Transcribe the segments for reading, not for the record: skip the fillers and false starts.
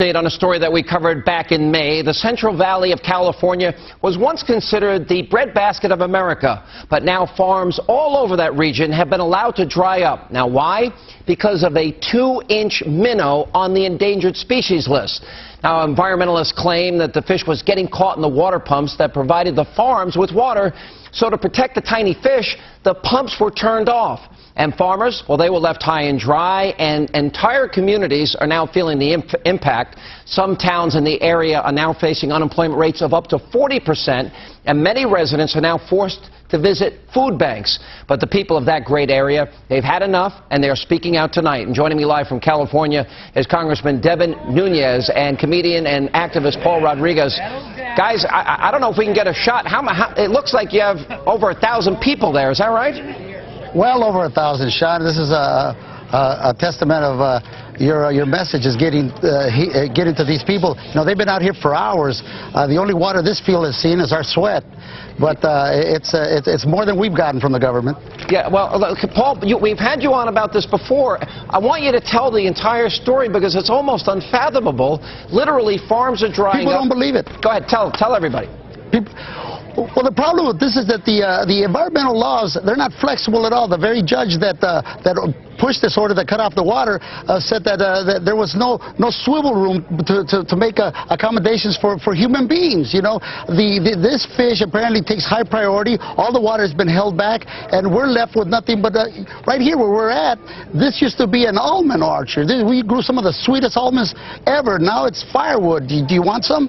update on a story that we covered back in May. The Central Valley of California was once considered the breadbasket of America, but now farms all over that region have been allowed to dry up. Now why? Because of a 2-inch minnow on the endangered species list. Now, environmentalists claim that the fish was getting caught in the water pumps that provided the farms with water. So to protect the tiny fish, the pumps were turned off. And farmers, well, they were left high and dry, and entire communities are now feeling the impact. Some towns in the area are now facing unemployment rates of up to 40%, and many residents are now forced to visit food banks. But the people of that great area, they've had enough, and they are speaking out tonight. And joining me live from California is Congressman Devin Nunes and comedian and activist Paul Rodriguez. Guys, I don't know if we can get a shot. It looks like you have over 1,000 people there. Is that right? Well over 1,000, Sean. This is a testament of your message is getting to these people. You know, they've been out here for hours. The only water this field has seen is our sweat. But it's more than we've gotten from the government. Yeah, well, look, Paul, we've had you on about this before. I want you to tell the entire story because it's almost unfathomable. Literally, farms are drying up. People don't believe it. Go ahead, tell everybody. Well, the problem with this is that the environmental laws, they're not flexible at all. The very judge that pushed this order that cut off the water said that there was no swivel room to make accommodations for human beings. You know, this fish apparently takes high priority. All the water has been held back, and we're left with nothing but right here where we're at. This used to be an almond orchard. We grew some of the sweetest almonds ever. Now it's firewood. Do you want some?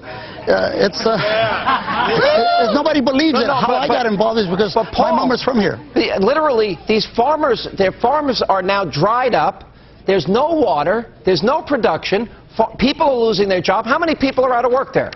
Nobody believes it. How I got involved is because my mom is from here. Literally, these farmers, their farms are now dried up. There's no water. There's no production. People are losing their job. How many people are out of work there?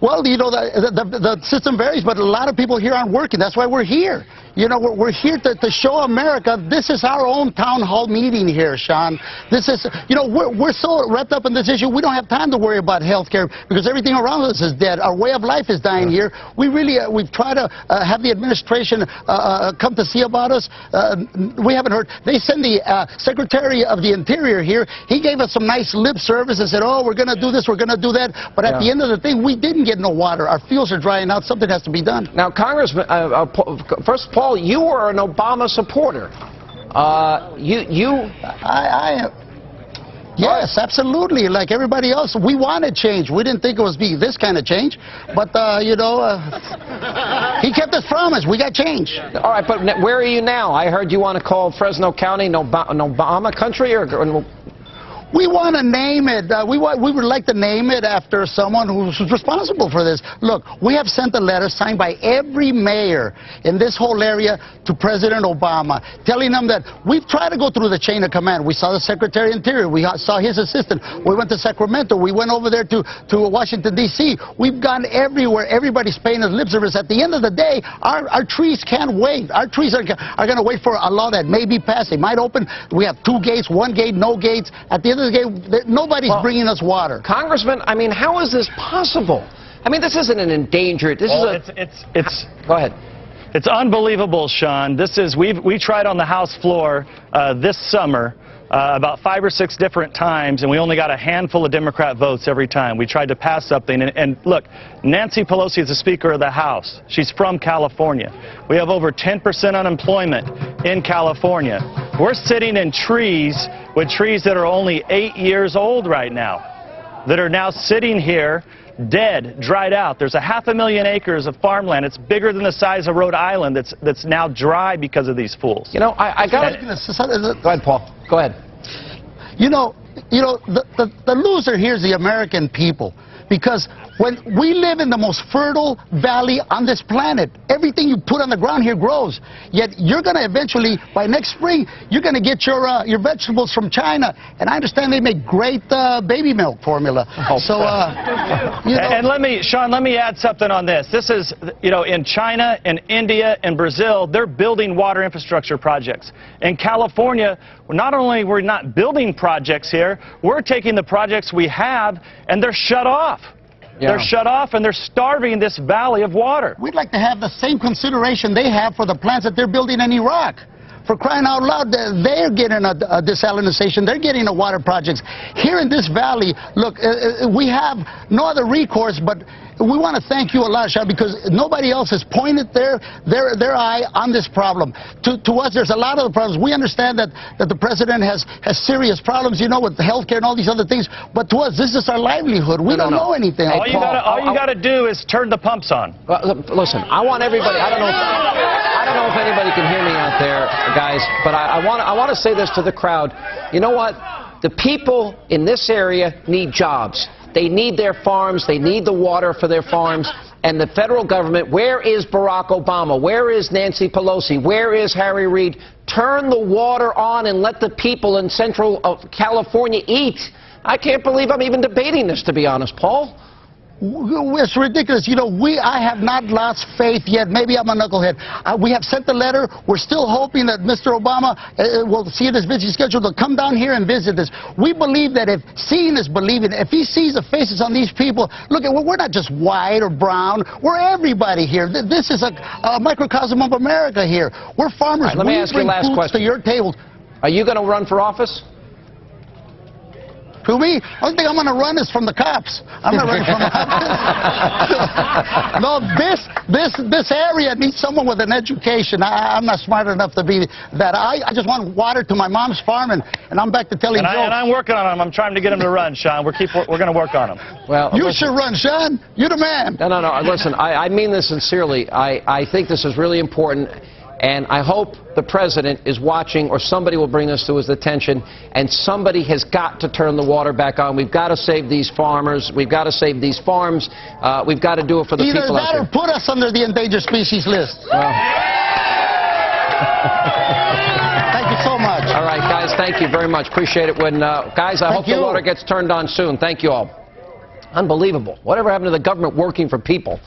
Well, you know, the system varies, but a lot of people here aren't working. That's why we're here. You know, we're here to show America this is our own town hall meeting here, Sean. This is, you know, we're so wrapped up in this issue, we don't have time to worry about health care because everything around us is dead. Our way of life is dying here. We really, we've tried to have the administration come to see about us. We haven't heard. They send the Secretary of the Interior here. He gave us some nice lip service and said, oh, we're going to do this, we're going to do that. But at the end of the thing, we didn't get no water. Our fields are drying out. Something has to be done. Now, Congressman, first, Paul, you were an Obama supporter. Yes, absolutely. Like everybody else, we wanted change. We didn't think it was be this kind of change, but you know, he kept his promise. We got change. All right, but where are you now? I heard you want to call Fresno County an Obama country, or? We want to name it. We would like to name it after someone who's responsible for this. Look, we have sent a letter signed by every mayor in this whole area to President Obama, telling them that we've tried to go through the chain of command. We saw the Secretary of Interior. We saw his assistant. We went to Sacramento. We went over there to Washington, D.C. We've gone everywhere. Everybody's paying us lip service. At the end of the day, our trees can't wait. Our trees are going to wait for a law that may be passed. They might open. We have 2 gates, 1 gate, no gates. At the end of the day, nobody's bringing us water. Congressman, I mean, how is this possible? I mean, this isn't an endangered. This is Go ahead. It's unbelievable, Sean. We tried on the House floor this summer about 5 or 6 different times, and we only got a handful of Democrat votes every time. We tried to pass something, and look, Nancy Pelosi is the Speaker of the House. She's from California. We have over 10% unemployment in California. We're sitting in trees with trees that are only 8 years old right now, that are now sitting here dead, dried out. There's 500,000 acres of farmland. It's bigger than the size of Rhode Island that's now dry because of these fools. You know, I got it. Go ahead, Paul. Go ahead. You know, the loser here is the American people. Because when we live in the most fertile valley on this planet, everything you put on the ground here grows. Yet you're going to eventually, by next spring, you're going to get your vegetables from China. And I understand they make great baby milk formula. So, you know. And Sean, let me add something on this. This is, you know, in China, in India, and Brazil, they're building water infrastructure projects. In California, not only we're not building projects here, we're taking the projects we have and they're shut off. Yeah. They're shut off and they're starving this valley of water. We'd like to have the same consideration they have for the plants that they're building in Iraq. For crying out loud, they're getting a desalination. They're getting a water projects. Here in this valley, look, we have no other recourse, but we want to thank you a lot, Sean, because nobody else has pointed their eye on this problem. To us, there's a lot of the problems. We understand that the president has serious problems, you know, with health care and all these other things. But to us, this is our livelihood. We don't know anything. All you got to do is turn the pumps on. Listen, I want everybody. I don't know if anybody can hear me out there, guys, but I want to say this to the crowd. You know what? The people in this area need jobs. They need their farms. They need the water for their farms. And the federal government, where is Barack Obama? Where is Nancy Pelosi? Where is Harry Reid? Turn the water on and let the people in Central California eat. I can't believe I'm even debating this, to be honest, Paul. It's ridiculous. You know, I have not lost faith yet. Maybe I'm a knucklehead. We have sent the letter. We're still hoping that Mr. Obama will see this busy schedule to come down here and visit this. We believe that if seeing is believing, if he sees the faces on these people, look, we're not just white or brown. We're everybody here. This is a microcosm of America here. We're farmers. Right, let me ask you last question. To your table. Are you going to run for office? Who, me? The only thing I'm going to run is from the cops. I'm not running from the cops. No, this area needs someone with an education. I'm not smart enough to be that. I just want water to my mom's farm, and I'm back to telling jokes. And I'm working on him. I'm trying to get him to run, Sean. We're going to work on him. Well, you should run, Sean. You're the man. No. Listen, I mean this sincerely. I think this is really important. And I hope the president is watching, or somebody will bring this to his attention, and somebody has got to turn the water back on. We've got to save these farmers. We've got to save these farms. We've got to do it for the people out there. Either that or put us under the endangered species list. Well. Thank you so much. All right, guys, thank you very much. Appreciate it. Guys, I hope the water gets turned on soon. Thank you all. Unbelievable. Whatever happened to the government working for people?